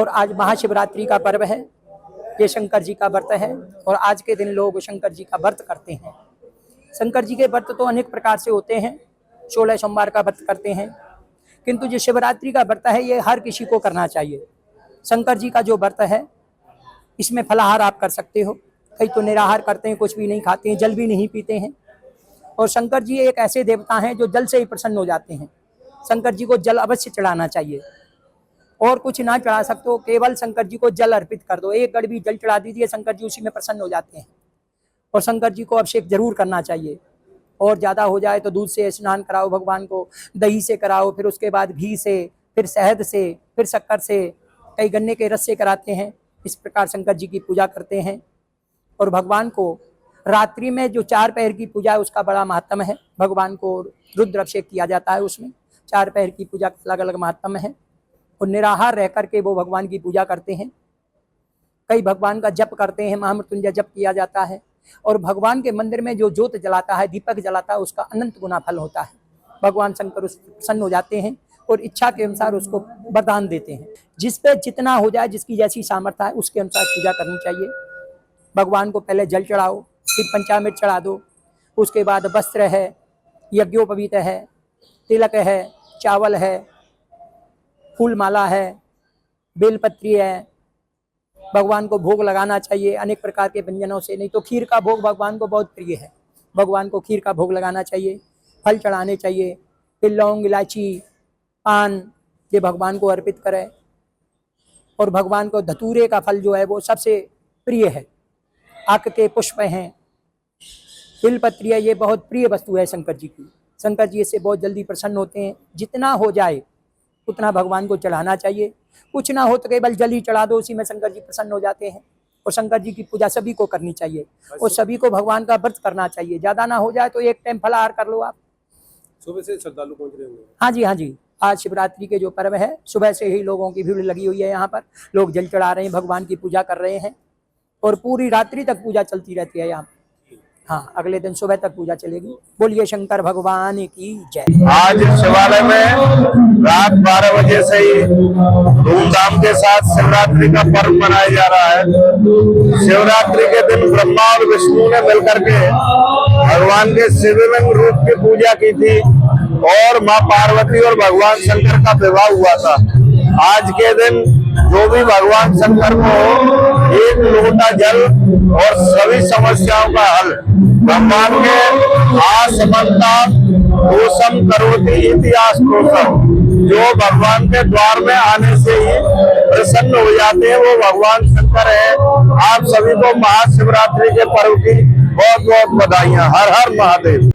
और आज महाशिवरात्रि का पर्व है। ये शंकर जी का व्रत है और आज के दिन लोग शंकर जी का व्रत करते हैं। शंकर जी के व्रत तो अनेक प्रकार से होते हैं। 16 सोमवार का व्रत करते हैं, किंतु जो शिवरात्रि का व्रत है ये हर किसी को करना चाहिए। शंकर जी का जो व्रत है इसमें फलाहार आप कर सकते हो, कई तो निराहार करते हैं, कुछ भी नहीं खाते हैं, जल भी नहीं पीते हैं। और शंकर जी एक ऐसे देवता हैं जो जल से ही प्रसन्न हो जाते हैं। शंकर जी को जल अवश्य चढ़ाना चाहिए, और कुछ ना चढ़ा सकते हो, केवल शंकर जी को जल अर्पित कर दो। एक गड़बी जल चढ़ा दीजिए, शंकर जी उसी में प्रसन्न हो जाते हैं। और शंकर जी को अभिषेक जरूर करना चाहिए, और ज़्यादा हो जाए तो दूध से स्नान कराओ भगवान को, दही से कराओ, फिर उसके बाद घी से, फिर शहद से, फिर शक्कर से, कई गन्ने के रस से कराते हैं। इस प्रकार शंकर जी की पूजा करते हैं। और भगवान को रात्रि में जो 4 पहर की पूजा है उसका बड़ा महत्व है। भगवान को रुद्र अभिषेक किया जाता है, उसमें 4 पहर की पूजा का अलग अलग महत्व है। और निराहार रह करके वो भगवान की पूजा करते हैं। कई भगवान का जप करते हैं, महामृत्युंजय जप किया जाता है। और भगवान के मंदिर में जो ज्योत जलाता है, दीपक जलाता है, उसका अनंत गुना फल होता है। भगवान शंकर उस प्रसन्न हो जाते हैं और इच्छा के अनुसार उसको वरदान देते हैं। जिस पे जितना हो जाए, जिसकी जैसी सामर्थ्य है उसके अनुसार पूजा करनी चाहिए। भगवान को पहले जल चढ़ाओ, फिर पंचामृत चढ़ा दो, उसके बाद वस्त्र है, यज्ञोपवीत है, तिलक है, चावल है, फूल माला है, बेलपत्री है। भगवान को भोग लगाना चाहिए अनेक प्रकार के व्यंजनों से, नहीं तो खीर का भोग भगवान को बहुत प्रिय है। भगवान को खीर का भोग लगाना चाहिए, फल चढ़ाने चाहिए, फिर लौंग, इलायची, पान ये भगवान को अर्पित करें। और भगवान को धतूरे का फल जो है वो सबसे प्रिय है। आक के पुष्प हैं, बेलपत्री है, ये बहुत प्रिय वस्तु है शंकर जी की। शंकर जी इससे बहुत जल्दी प्रसन्न होते हैं। जितना हो जाए उतना भगवान को चढ़ाना चाहिए। कुछ ना हो तो केवल जल ही चढ़ा दो, उसी में शंकर जी प्रसन्न हो जाते हैं। और शंकर जी की पूजा सभी को करनी चाहिए और सभी को भगवान का व्रत करना चाहिए। ज़्यादा ना हो जाए तो एक टाइम फलाहार कर लो आप। सुबह से श्रद्धालु पहुंच रहे होंगे। हाँ जी, हाँ जी। आज शिवरात्रि के जो पर्व है, सुबह से ही लोगों की भीड़ लगी हुई है। यहाँ पर लोग जल चढ़ा रहे हैं, भगवान की पूजा कर रहे हैं, और पूरी रात्रि तक पूजा चलती रहती है यहाँ पर। हाँ, अगले दिन सुबह तक पूजा चलेगी। बोलिए शंकर भगवान की जय। आज शिवालय में रात 12 बजे से ही धूमधाम के साथ शिवरात्रि का पर्व मनाया जा रहा है। शिवरात्रि के दिन ब्रह्मा और विष्णु ने मिलकर के भगवान के शिवलिंग रूप की पूजा की थी, और माँ पार्वती और भगवान शंकर का विवाह हुआ था। आज के दिन जो भी भगवान शंकर को एक लोटा जल और सभी समस्याओं का हल भगवान के आसमंता दोषम करोति इतिहास दोषम, जो भगवान के द्वार में आने से ही प्रसन्न हो जाते हैं, वो भगवान शंकर है। आप सभी को महाशिवरात्रि के पर्व की बहुत बहुत बधाइयां। हर हर महादेव।